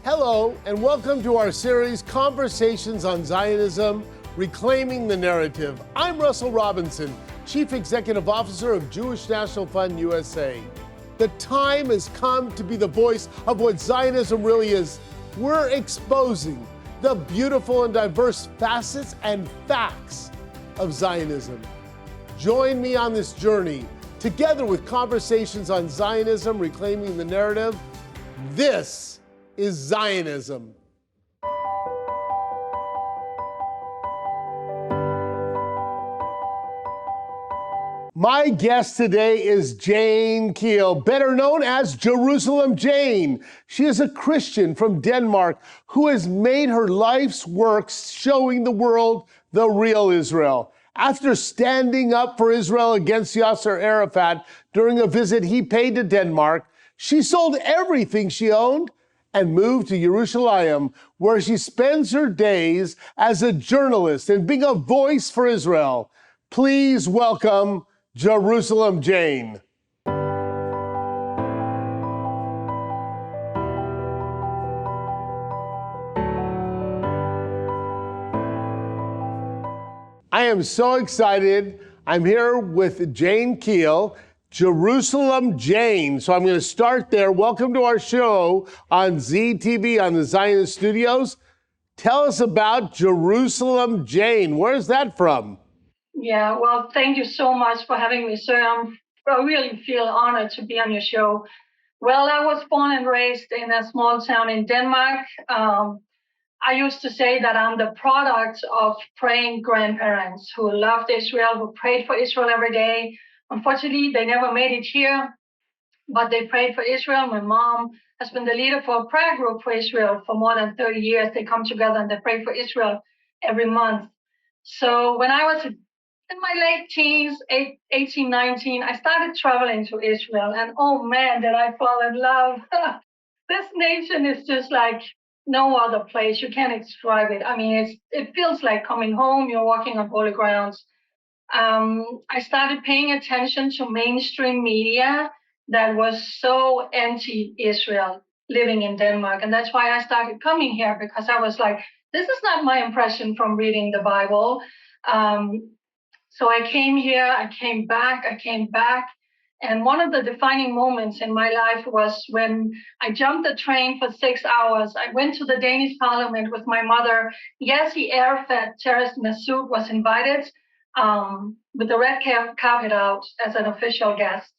Hello, and welcome to our series, Conversations on Zionism, Reclaiming the Narrative. I'm Russell Robinson, Chief Executive Officer of Jewish National Fund USA. The time has come to be the voice of what Zionism really is. We're exposing the beautiful and diverse facets and facts of Zionism. Join me on this journey, together with Conversations on Zionism, Reclaiming the Narrative. This is Zionism. My guest today is Jane Keel, better known as Jerusalem Jane. She is a Christian from Denmark who has made her life's work showing the world the real Israel. After standing up for Israel against Yasser Arafat during a visit he paid to Denmark, she sold everything she owned and moved to Jerusalem, where she spends her days as a journalist and being a voice for Israel. Please welcome Jerusalem Jane. I am so excited. I'm here with Jane Keel, Jerusalem Jane. So I'm going to start there. Welcome to our show on ZTV on the Zionist Studios. Tell us about Jerusalem Jane. Where's that from? Yeah, well, thank you so much for having me, sir. I really feel honored to be on your show. Well, I was born and raised in a small town in Denmark. I used to say that I'm the product of praying grandparents who loved Israel, who prayed for Israel every day. Unfortunately, they never made it here, but they prayed for Israel. My mom has been the leader for a prayer group for Israel for more than 30 years. They come together and they pray for Israel every month. So when I was in my late teens, 18, 19, I started traveling to Israel. And oh man, did I fall in love. This nation is just like no other place. You can't describe it. I mean, it feels like coming home. You're walking on holy grounds. I started paying attention to mainstream media that was so anti-Israel living in Denmark. And that's why I started coming here, because I was like, this is not my impression from reading the Bible. So I came here, I came back. And one of the defining moments in my life was when I jumped the train for 6 hours. I went to the Danish parliament with my mother. Yasser Arafat, terrorist Masoud, was invited with the red carpet out as an official guest.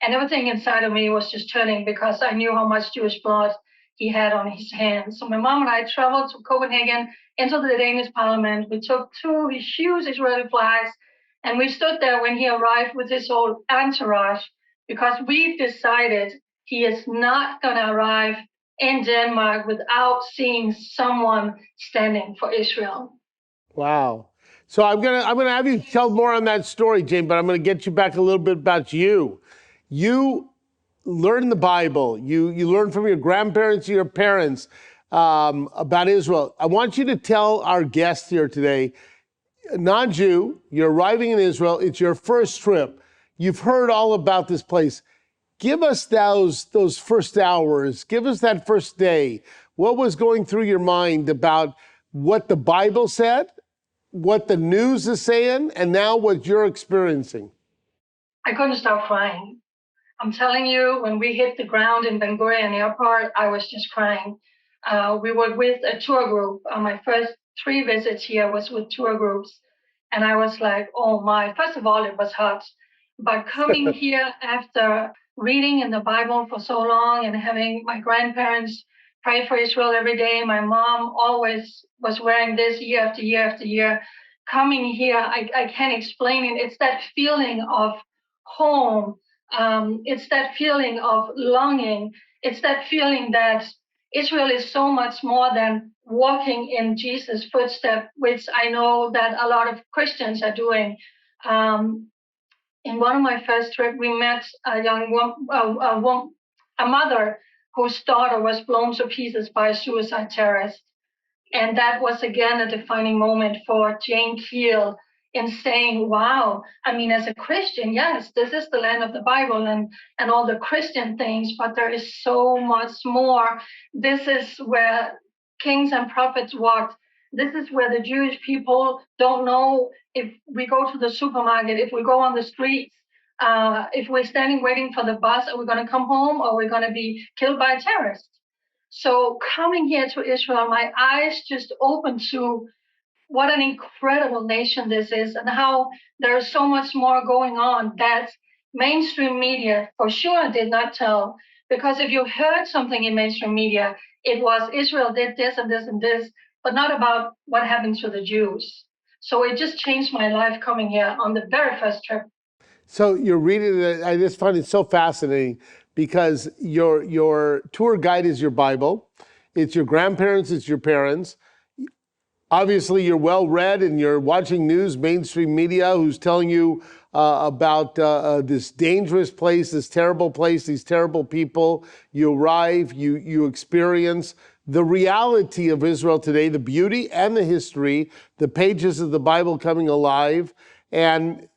And everything inside of me was just turning, because I knew how much Jewish blood he had on his hands. So my mom and I traveled to Copenhagen, into the Danish parliament. We took two huge Israeli flags, and we stood there when he arrived with his whole entourage, because we decided he is not going to arrive in Denmark without seeing someone standing for Israel. Wow. So I'm gonna have you tell more on that story, Jane, but I'm gonna get you back a little bit about you. You learned the Bible. You learned from your grandparents, your parents, about Israel. I want you to tell our guest here today, non-Jew, you're arriving in Israel, it's your first trip. You've heard all about this place. Give us those first hours. Give us that first day. What was going through your mind about what the Bible said, what the news is saying, and now what you're experiencing? I couldn't stop crying. I'm telling you, when we hit the ground in Ben Gurion Airport, I was just crying. We were with a tour group. My first 3 visits here was with tour groups. And I was like, oh my, first of all, it was hot. But coming here after reading in the Bible for so long and having my grandparents pray for Israel every day, my mom always was wearing this year after year after year. Coming here, I can't explain it. It's that feeling of home. It's that feeling of longing. It's that feeling that Israel is so much more than walking in Jesus' footsteps, which I know that a lot of Christians are doing. In one of my first trips, we met a young woman, a mother whose daughter was blown to pieces by a suicide terrorist. And that was, again, a defining moment for Jane Keel in saying, wow, I mean, as a Christian, yes, this is the land of the Bible and all the Christian things, but there is so much more. This is where kings and prophets walked. This is where the Jewish people don't know if we go to the supermarket, if we go on the streets, if we're standing waiting for the bus, are we going to come home or we're going to be killed by terrorists? So coming here to Israel, my eyes just opened to what an incredible nation this is and how there's so much more going on that mainstream media for sure did not tell. Because if you heard something in mainstream media, it was Israel did this and this and this, but not about what happened to the Jews. So it just changed my life coming here on the very first trip. So you're reading it, I just find it so fascinating because your tour guide is your Bible. It's your grandparents, it's your parents. Obviously, you're well read and you're watching news, mainstream media, who's telling you about this dangerous place, this terrible place, these terrible people. You arrive, you experience the reality of Israel today, the beauty and the history, the pages of the Bible coming alive. And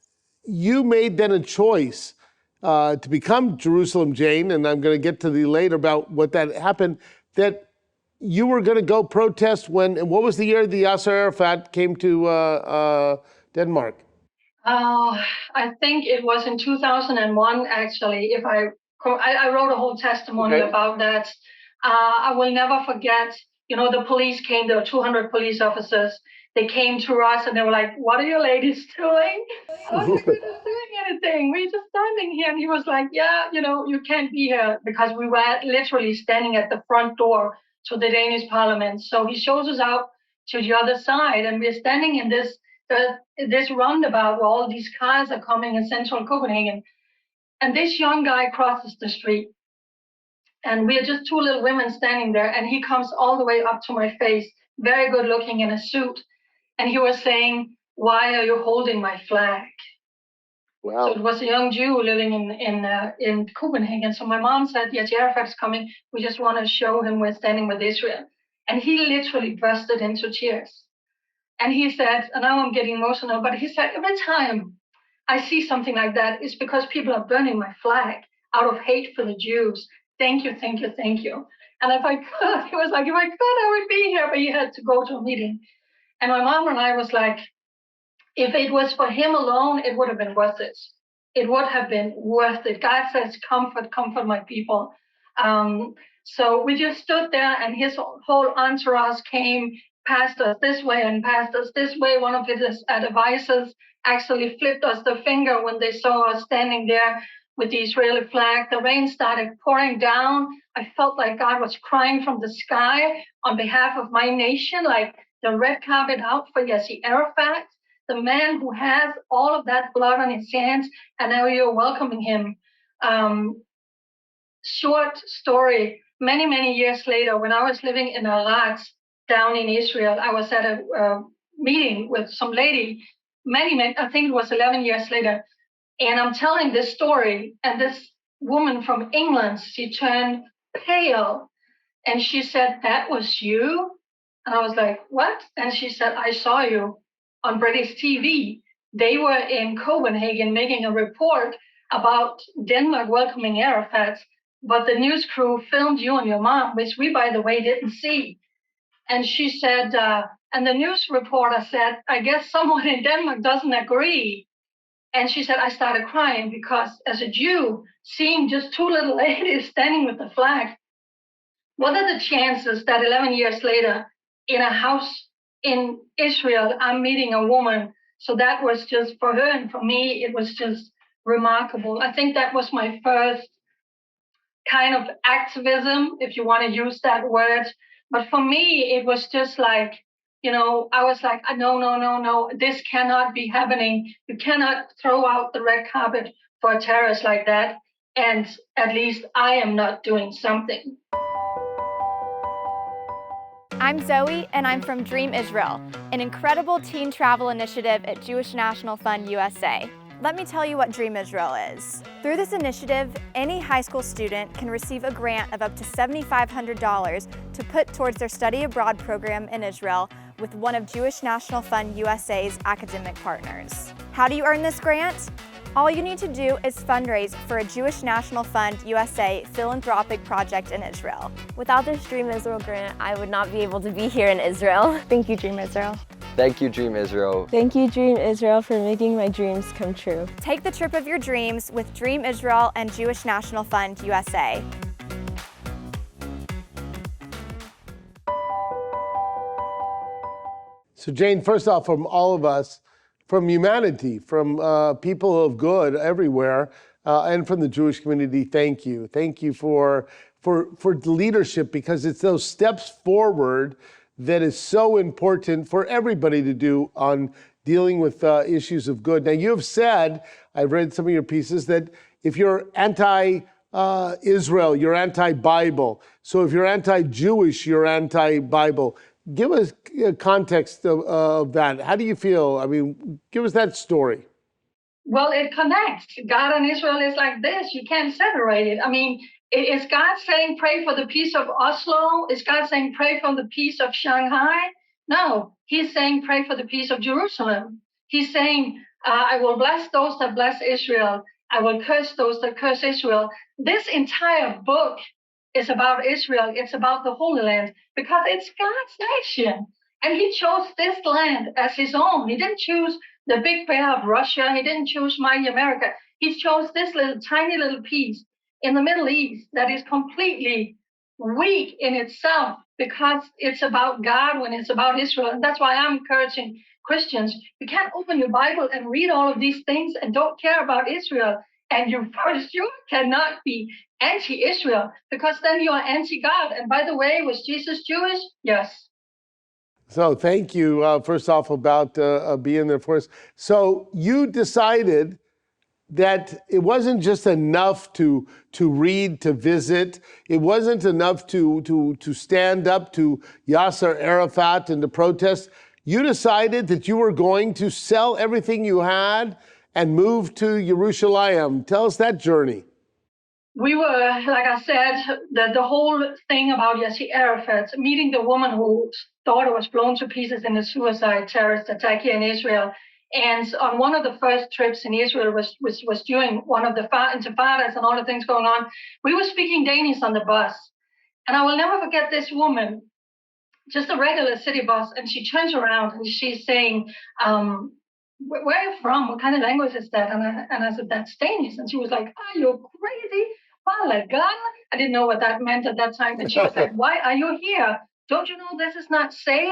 you made then a choice to become Jerusalem Jane, and I'm going to get to the later about what that happened, that you were going to go protest when, and what was the year the Yasser Arafat came to Denmark? I think it was in 2001, actually. If I wrote a whole testimony about that. I will never forget, you know, the police came, there were 200 police officers. They came to us and they were like, what are you ladies doing? I was like, we're not doing anything. We're just standing here. And he was like, yeah, you know, you can't be here because we were literally standing at the front door to the Danish parliament. So he shows us out to the other side and we're standing in this roundabout where all these cars are coming in central Copenhagen. And this young guy crosses the street. And we are just two little women standing there. And he comes all the way up to my face, very good looking in a suit. And he was saying, why are you holding my flag? Wow. So it was a young Jew living in Copenhagen. So my mom said, Yasser Arafat's coming. We just want to show him we're standing with Israel. And he literally bursted into tears. And he said, and now I'm getting emotional, but he said, every time I see something like that, it's because people are burning my flag out of hate for the Jews. Thank you, thank you, thank you. And if I could, he was like, if I could, I would be here, but he had to go to a meeting. And my mom and I was like, if it was for him alone, it would have been worth it. It would have been worth it. God says, comfort, comfort my people. So we just stood there and his whole entourage came, passed us this way and passed us this way. One of his advisors actually flipped us the finger when they saw us standing there with the Israeli flag. The rain started pouring down. I felt like God was crying from the sky on behalf of my nation, like the red carpet out for Yasser Arafat, the man who has all of that blood on his hands, and now you're welcoming him. Short story, many, many years later, when I was living in Eilat down in Israel, I was at a meeting with some lady, I think it was 11 years later, and I'm telling this story, and this woman from England, she turned pale, and she said, that was you? And I was like, what? And she said, I saw you on British TV. They were in Copenhagen making a report about Denmark welcoming Arafat, but the news crew filmed you and your mom, which we, by the way, didn't see. And she said, and the news reporter said, I guess someone in Denmark doesn't agree. And she said, I started crying because as a Jew, seeing just two little ladies standing with the flag, what are the chances that 11 years later in a house in Israel, I'm meeting a woman? So that was just, for her and for me, it was just remarkable. I think that was my first kind of activism, if you want to use that word. But for me, it was just like, you know, I was like, no, this cannot be happening. You cannot throw out the red carpet for a terrorist like that. And at least I am not doing something. I'm Zoe, and I'm from Dream Israel, an incredible teen travel initiative at Jewish National Fund USA. Let me tell you what Dream Israel is. Through this initiative, any high school student can receive a grant of up to $7,500 to put towards their study abroad program in Israel, with one of Jewish National Fund USA's academic partners. How do you earn this grant? All you need to do is fundraise for a Jewish National Fund USA philanthropic project in Israel. Without this Dream Israel grant, I would not be able to be here in Israel. Thank you, Dream Israel. Thank you, Dream Israel. Thank you, Dream Israel, for making my dreams come true. Take the trip of your dreams with Dream Israel and Jewish National Fund USA. So Jane, first off, from all of us, from humanity, from people of good everywhere, and from the Jewish community, thank you. Thank you for leadership, because it's those steps forward that is so important for everybody to do on dealing with issues of good. Now, you have said, I've read some of your pieces, that if you're anti-Israel, you're anti-Bible. So if you're anti-Jewish, you're anti-Bible. Give us a context of that. How do you feel? I mean, give us that story. Well, it connects. God and Israel is like this. You can't separate it. I mean, is God saying pray for the peace of Oslo? Is God saying pray for the peace of Shanghai? No, he's saying pray for the peace of Jerusalem. He's saying, I will bless those that bless Israel. I will curse those that curse Israel. This entire book is about Israel. It's about the Holy Land, because it's God's nation. And he chose this land as his own. He didn't choose the big bear of Russia. He didn't choose mighty America. He chose this tiny little piece in the Middle East that is completely weak in itself, because it's about God when it's about Israel. And that's why I'm encouraging Christians. You can't open your Bible and read all of these things and don't care about Israel. And you for sure cannot be anti-Israel, because then you are anti-God. And by the way, was Jesus Jewish? Yes. So thank you, first off, about being there for us. So you decided that it wasn't just enough to read, to visit. It wasn't enough to stand up to Yasser Arafat and to protest. You decided that you were going to sell everything you had and move to Jerusalem. Tell us that journey. We were, like I said, the whole thing about Yasser Arafat, meeting the woman whose daughter was blown to pieces in a suicide terrorist attack here in Israel. And on one of the first trips in Israel was during one of the intifadas and all the things going on. We were speaking Danish on the bus. And I will never forget this woman, just a regular city bus. And she turns around and she's saying, where are you from? What kind of language is that? And I said, that's Danish. And she was like, are you crazy? Balagan? I didn't know what that meant at that time. And she was like, why are you here? Don't you know this is not safe?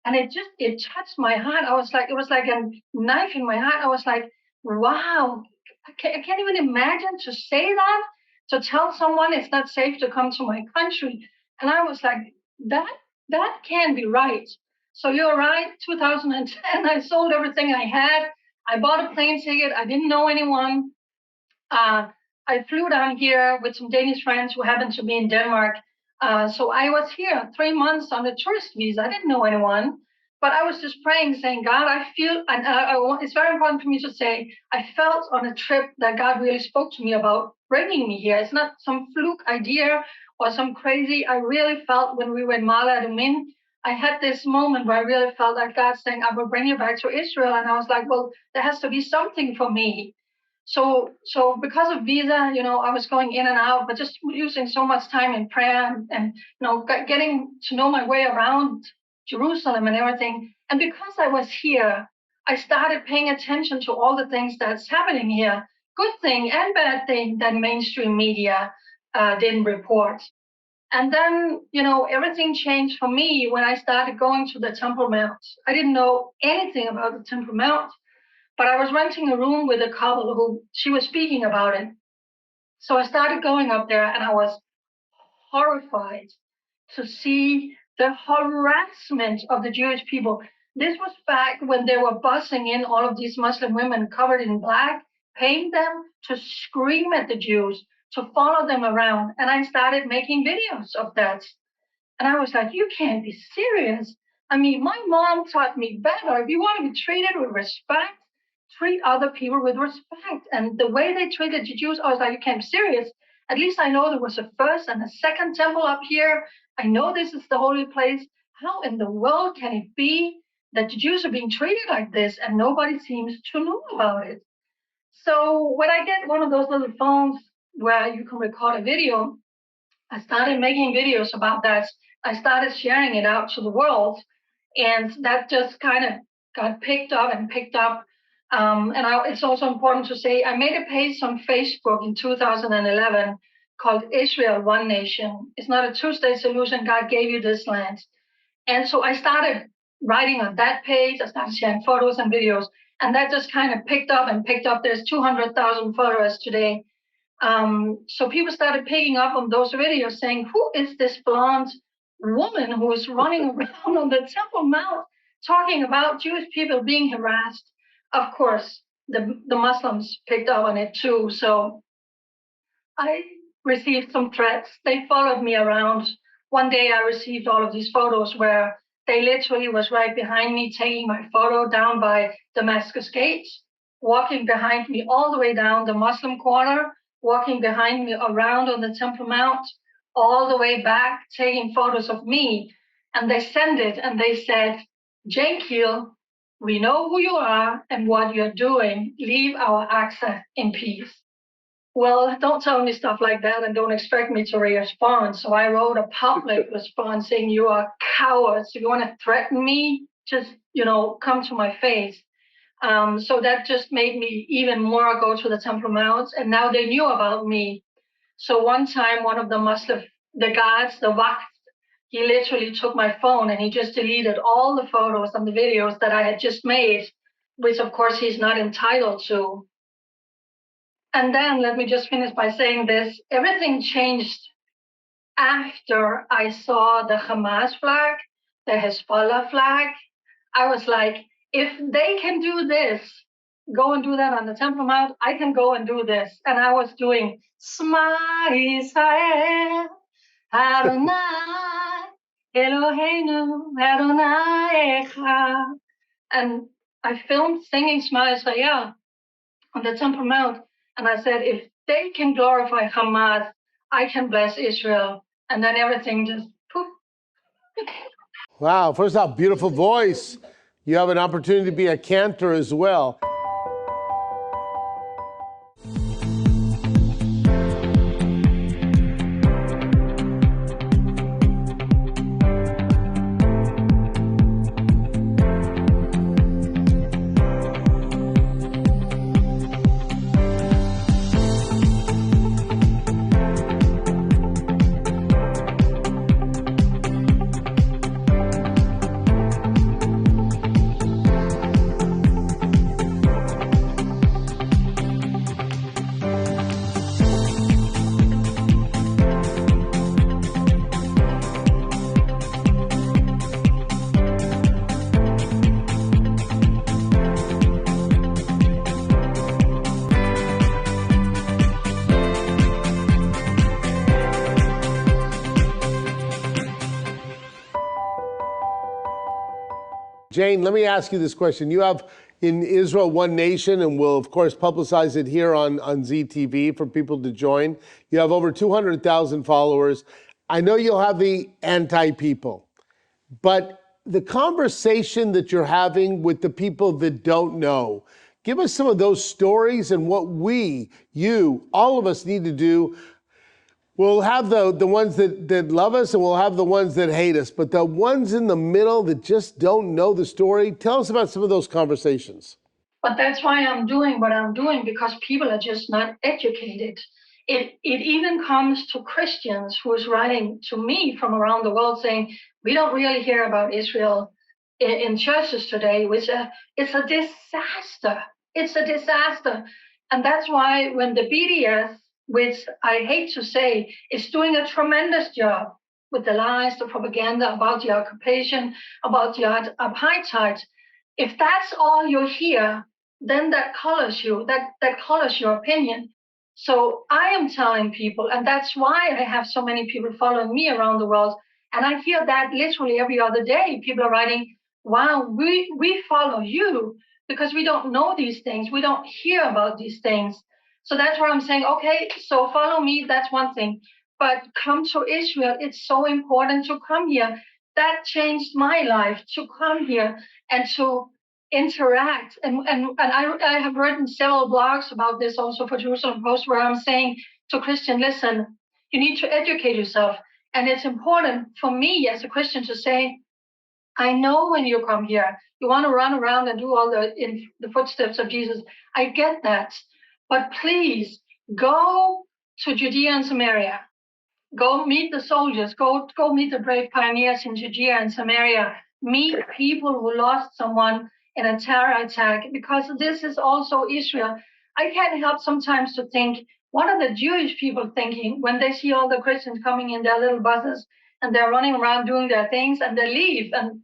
And it touched my heart. I was like, it was like a knife in my heart. I was like, wow, I can't even imagine to say that, to tell someone it's not safe to come to my country. And I was like, that can't be right. So you're right, 2010, I sold everything I had. I bought a plane ticket. I didn't know anyone. I flew down here with some Danish friends who happened to be in Denmark. So I was here 3 months on a tourist visa. I didn't know anyone, but I was just praying, saying, God, I feel, and it's very important for me to say, I felt on a trip that God really spoke to me about bringing me here. It's not some fluke idea or some crazy. I really felt when we were in Mala Adumin, I had this moment where I really felt like God saying, I will bring you back to Israel. And I was like, well, there has to be something for me. So because of visa, I was going in and out, but just using so much time in prayer and getting to know my way around Jerusalem and everything. And because I was here, I started paying attention to all the things that's happening here, good thing and bad thing that mainstream media didn't report. And then, everything changed for me when I started going to the Temple Mount. I didn't know anything about the Temple Mount. But I was renting a room with a couple who she was speaking about it. So I started going up there and I was horrified to see the harassment of the Jewish people. This was back when they were busing in all of these Muslim women covered in black, paying them to scream at the Jews, to follow them around. And I started making videos of that. And I was like, you can't be serious. I mean, my mom taught me better. If you want to be treated with respect, treat other people with respect. And the way they treated the Jews, I was like, you can't be serious. At least I know there was a first and a second temple up here. I know this is the holy place. how in the world can it be that the Jews are being treated like this and nobody seems to know about it? So when I get one of those little phones where you can record a video, I started making videos about that. I started sharing it out to the world, and that just kind of got picked up and picked up. It's also important to say I made a page on Facebook in 2011 called Israel One Nation. It's not a two-state solution. God gave you this land. And so I started writing on that page. I started sharing photos and videos, and that just kind of picked up and picked up. There's 200,000 followers today. So people started picking up on those videos saying, who is this blonde woman who is running around on the Temple Mount talking about Jewish people being harassed? Of course, the Muslims picked up on it too. So I received some threats. They followed me around. One day I received all of these photos where they literally was right behind me taking my photo down by Damascus Gate, walking behind me all the way down the Muslim quarter, walking behind me around on the Temple Mount, all the way back, taking photos of me. And they sent it and they said, Jane Keel, we know who you are and what you're doing. Leave our access in peace. Well, don't tell me stuff like that and don't expect me to respond. So I wrote a public response saying, you are cowards. If you want to threaten me, just, come to my face. So that just made me even more go to the Temple Mount. And now they knew about me. So one time, one of the guards, the Waqf, he literally took my phone and he just deleted all the photos and the videos that I had just made, which of course he's not entitled to. And then let me just finish by saying this. Everything changed after I saw the Hamas flag, the Hezbollah flag. I was like, if they can do this, go and do that on the Temple Mount, I can go and do this. And I was doing Shema Yisrael, Adonai, Eloheinu, Adonai Echad. And I filmed singing Shema Yisrael on the Temple Mount. And I said, if they can glorify Hamas, I can bless Israel. And then everything just poof. Wow, first off, beautiful voice. You have an opportunity to be a cantor as well. Jane, let me ask you this question. You have in Israel One Nation, and we'll, of course, publicize it here on ZTV for people to join. You have over 200,000 followers. I know you'll have the anti-people, but the conversation that you're having with the people that don't know, give us some of those stories and what we, you, all of us need to do. We'll have the ones that love us and we'll have the ones that hate us, but the ones in the middle that just don't know the story, tell us about some of those conversations. But that's why I'm doing what I'm doing, because people are just not educated. It even comes to Christians who is writing to me from around the world saying, we don't really hear about Israel in churches today, which it's a disaster. It's a disaster. And that's why when the BDS, which I hate to say, is doing a tremendous job with the lies, the propaganda about the occupation, about the apartheid, if that's all you hear, then that colors you, that colors your opinion. So I am telling people, and that's why I have so many people following me around the world. And I hear that literally every other day. People are writing, wow, we follow you because we don't know these things. We don't hear about these things. So that's where I'm saying, okay, so follow me, that's one thing. But come to Israel, it's so important to come here. that changed my life to come here and to interact. And I have written several blogs about this also for Jerusalem Post, where I'm saying to Christian, listen, you need to educate yourself. And it's important for me as a Christian to say, I know when you come here, you want to run around and do all in the footsteps of Jesus. I get that. But please go to Judea and Samaria. Go meet the soldiers. Go meet the brave pioneers in Judea and Samaria. Meet people who lost someone in a terror attack, because this is also Israel. I can't help sometimes to think, what are the Jewish people thinking when they see all the Christians coming in their little buses and they're running around doing their things and they leave and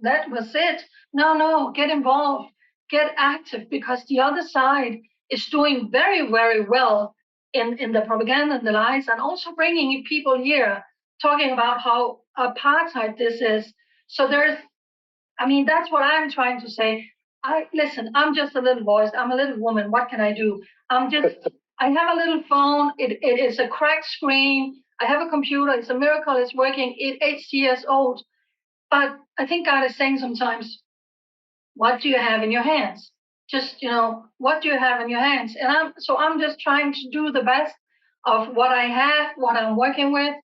that was it. No, get involved, get active, because the other side is doing very, very well in the propaganda and the lies, and also bringing people here talking about how apartheid this is. So that's what I'm trying to say. Listen, I'm just a little voice. I'm a little woman. What can I do? I have a little phone. It is a cracked screen. I have a computer. It's a miracle. It's working. It's 8 years old. But I think God is saying sometimes, what do you have in your hands? Just, what do you have in your hands? And I'm just trying to do the best of what I have, what I'm working with,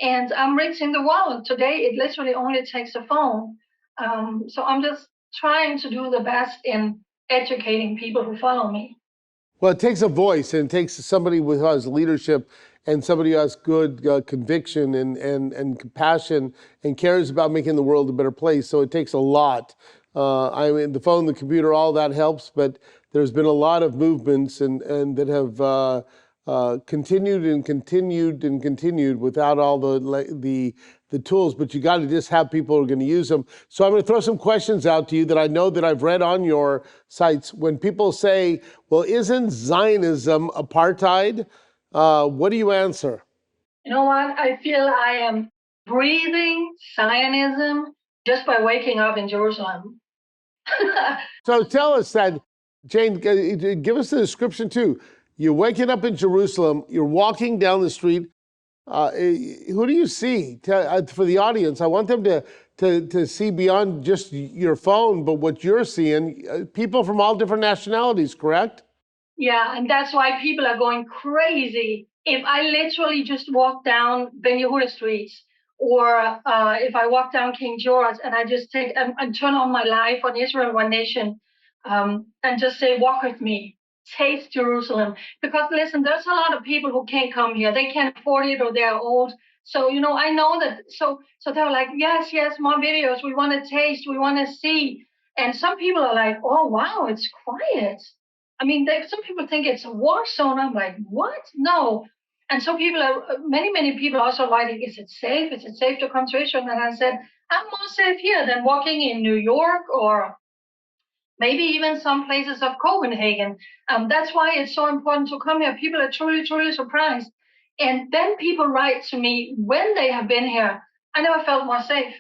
and I'm reaching the world. Today, it literally only takes a phone. So I'm just trying to do the best in educating people who follow me. Well, it takes a voice, and it takes somebody who has leadership and somebody who has good conviction and compassion and cares about making the world a better place. So it takes a lot. The phone, the computer, all that helps, but there's been a lot of movements and that have continued and continued and continued without all the tools. But you got to just have people who are going to use them. So I'm going to throw some questions out to you that I know that I've read on your sites. When people say, "Well, isn't Zionism apartheid?" What do you answer? You know what? I feel I am breathing Zionism just by waking up in Jerusalem. So tell us that, Jane, give us the description too. You're waking up in Jerusalem, you're walking down the street. Who do you see? For the audience, I want them to see beyond just your phone, but what you're seeing, people from all different nationalities, correct? Yeah, and that's why people are going crazy. If I literally just walk down Ben Yehuda streets, or if I walk down King George and I just take and turn on my live on Israel One Nation, and just say, walk with me, taste Jerusalem. Because listen, there's a lot of people who can't come here. They can't afford it, or they're old. So, I know that. So they're like, yes, more videos. We want to taste. We want to see. And some people are like, oh, wow, it's quiet. I mean, some people think it's a war zone. I'm like, what? No. And so many people are also writing, is it safe? Is it safe to come to Israel? And I said, I'm more safe here than walking in New York, or maybe even some places of Copenhagen. That's why it's so important to come here. People are truly, truly surprised. And then people write to me when they have been here, I never felt more safe.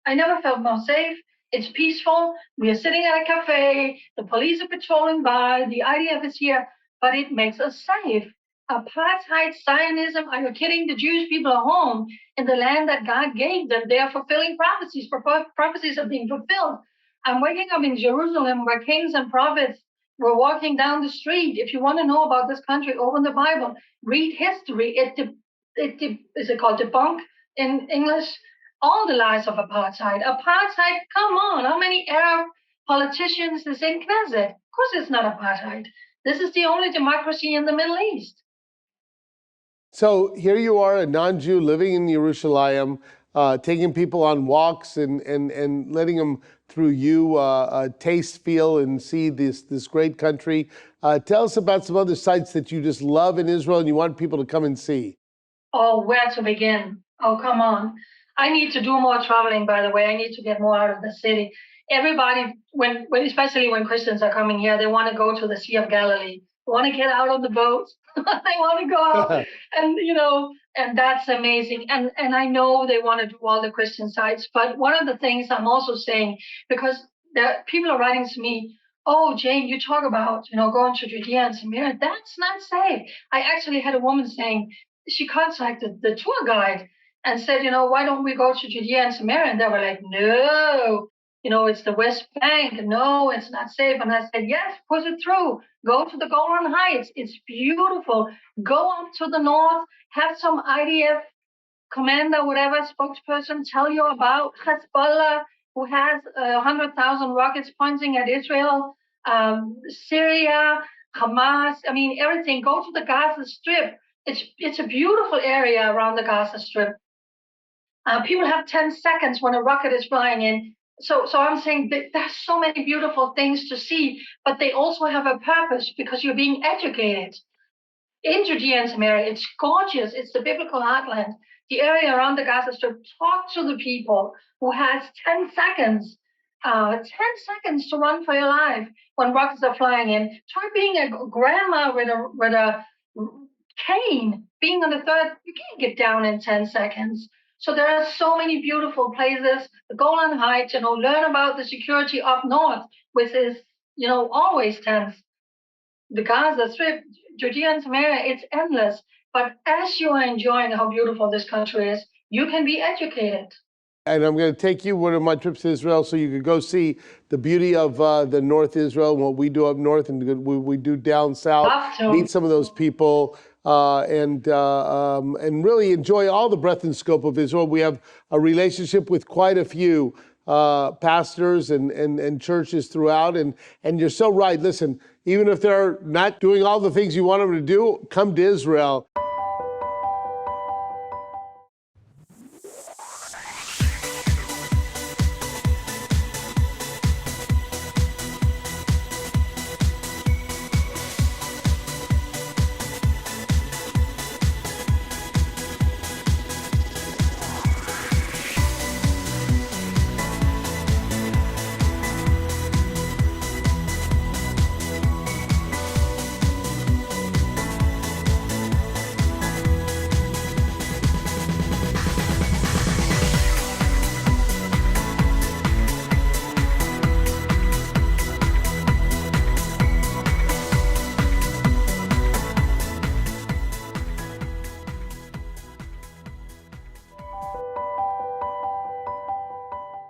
I never felt more safe. It's peaceful. We are sitting at a cafe. The police are patrolling by. The IDF is here, but it makes us safe. Apartheid, Zionism, are you kidding? The Jewish people are home in the land that God gave them. They are fulfilling prophecies. Prophecies are being fulfilled. I'm waking up in Jerusalem where kings and prophets were walking down the street. If you want to know about this country, open the Bible, read history. Is it called debunk in English? All the lies of apartheid. Apartheid, come on, how many Arab politicians is in Knesset? Of course it's not apartheid. This is the only democracy in the Middle East. So here you are, a non-Jew living in Jerusalem, taking people on walks and letting them through you taste, feel, and see this great country. Tell us about some other sites that you just love in Israel and you want people to come and see. Oh, where to begin? Oh, come on. I need to do more traveling, by the way. I need to get more out of the city. Everybody, especially when Christians are coming here, they want to go to the Sea of Galilee. They want to get out on the boats. They want to go out and that's amazing. And I know they want to do all the Christian sites. But one of the things I'm also saying, because people are writing to me, oh, Jane, you talk about, going to Judea and Samaria. That's not safe. I actually had a woman saying, she contacted the tour guide and said, why don't we go to Judea and Samaria? And they were like, no, it's the West Bank. No, it's not safe. And I said, yes, push it through. Go to the Golan Heights. It's beautiful. Go up to the north, have some IDF commander, whatever spokesperson tell you about Hezbollah, who has 100,000 rockets pointing at Israel, Syria, Hamas. I mean, everything. Go to the Gaza Strip. It's a beautiful area around the Gaza Strip. People have 10 seconds when a rocket is flying in. So I'm saying that there's so many beautiful things to see, but they also have a purpose because you're being educated. In Judea and Samaria, it's gorgeous. It's the biblical heartland. The area around the Gaza Strip, talk to the people who has 10 seconds, 10 seconds to run for your life when rockets are flying in. Try being a grandma with a cane, being on the third, you can't get down in 10 seconds. So there are so many beautiful places, the Golan Heights, learn about the security up north, which is, always tense. The Gaza Strip, Judea and Samaria, it's endless. But as you are enjoying how beautiful this country is, you can be educated. And I'm going to take you one of my trips to Israel so you could go see the beauty of the North Israel and what we do up north and we do down south. Meet some of those people and really enjoy all the breadth and scope of Israel. We have a relationship with quite a few pastors and churches throughout. And you're so right. Listen, even if they're not doing all the things you want them to do, come to Israel.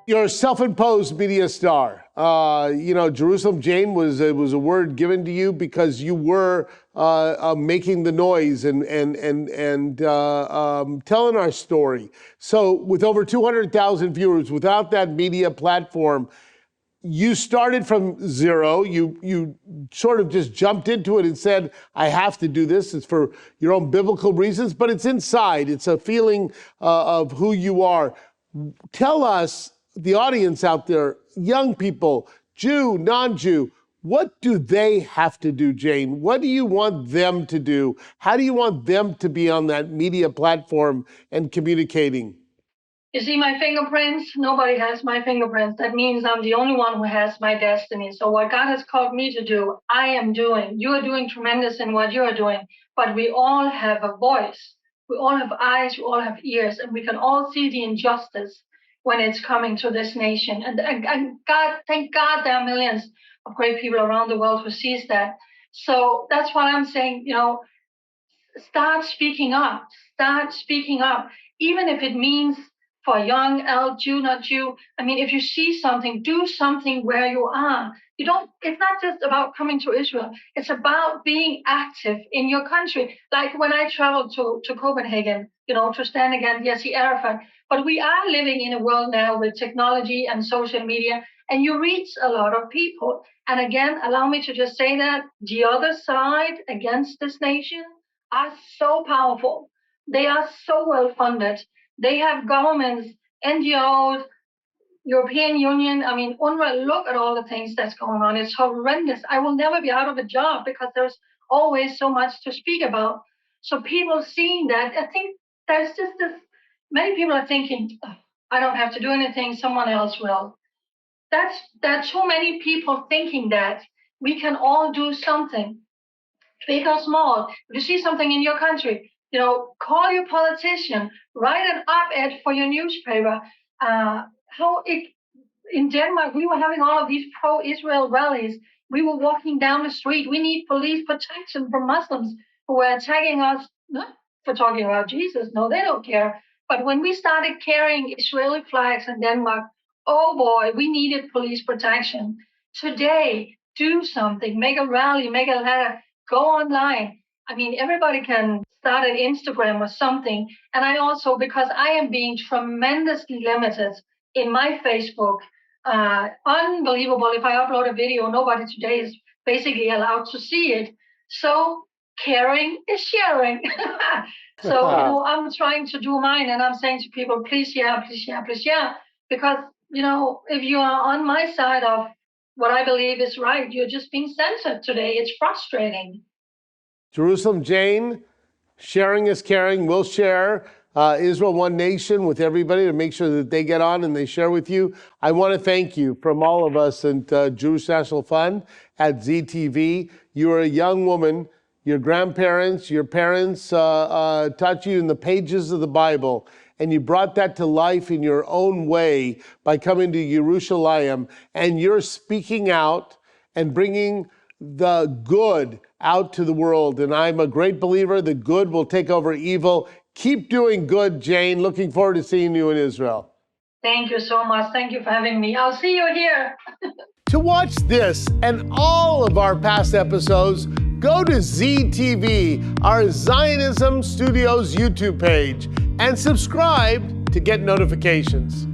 You're a self-imposed media star. Jerusalem Jane was a word given to you because you were making the noise and telling our story. So with over 200,000 viewers, without that media platform, you started from zero. You sort of just jumped into it and said, I have to do this. It's for your own biblical reasons, but it's inside. It's a feeling of who you are. Tell us, the audience out there, young people, Jew, non-Jew, what do they have to do, Jane? What do you want them to do? How do you want them to be on that media platform and communicating? You see my fingerprints? Nobody has my fingerprints. That means I'm the only one who has my destiny. So what God has called me to do, I am doing. You are doing tremendous in what you are doing, but we all have a voice. We all have eyes, we all have ears, and we can all see the injustice when it's coming to this nation. And God, thank God there are millions of great people around the world who sees that. So that's what I'm saying, start speaking up. Start speaking up, even if it means for a young L, Jew, not Jew. I mean, if you see something, do something where you are. It's not just about coming to Israel. It's about being active in your country. Like when I traveled to Copenhagen, to stand against Yasser Arafat. But we are living in a world now with technology and social media, and you reach a lot of people. And again, allow me to just say that the other side against this nation are so powerful. They are so well funded. They have governments, NGOs, European Union. I mean, UNRWA, look at all the things that's going on. It's horrendous. I will never be out of a job because there's always so much to speak about. So people seeing that, I think there's just this, many people are thinking, oh, I don't have to do anything, someone else will. There are too many people thinking that. We can all do something, big or small. If you see something in your country, call your politician, write an op-ed for your newspaper. In Denmark, we were having all of these pro-Israel rallies. We were walking down the street. We need police protection from Muslims who were attacking us, not for talking about Jesus. No, they don't care. But when we started carrying Israeli flags in Denmark, oh boy, we needed police protection. Today, do something, make a rally, make a letter, go online. I mean, everybody can start an Instagram or something. And I also, because I am being tremendously limited in my Facebook, unbelievable. If I upload a video, nobody today is basically allowed to see it. So caring is sharing. So, I'm trying to do mine, and I'm saying to people, please share, please share, please share. Because, if you are on my side of what I believe is right, you're just being censored today. It's frustrating. Jerusalem, Jane, sharing is caring. We'll share Israel One Nation with everybody to make sure that they get on and they share with you. I want to thank you from all of us at Jewish National Fund at ZTV. You are a young woman. Your grandparents, your parents taught you in the pages of the Bible, and you brought that to life in your own way by coming to Jerusalem, and you're speaking out and bringing the good out to the world. And I'm a great believer that good will take over evil. Keep doing good, Jane. Looking forward to seeing you in Israel. Thank you so much. Thank you for having me. I'll see you here. To watch this and all of our past episodes, go to ZTV, our Zionism Studios YouTube page, and subscribe to get notifications.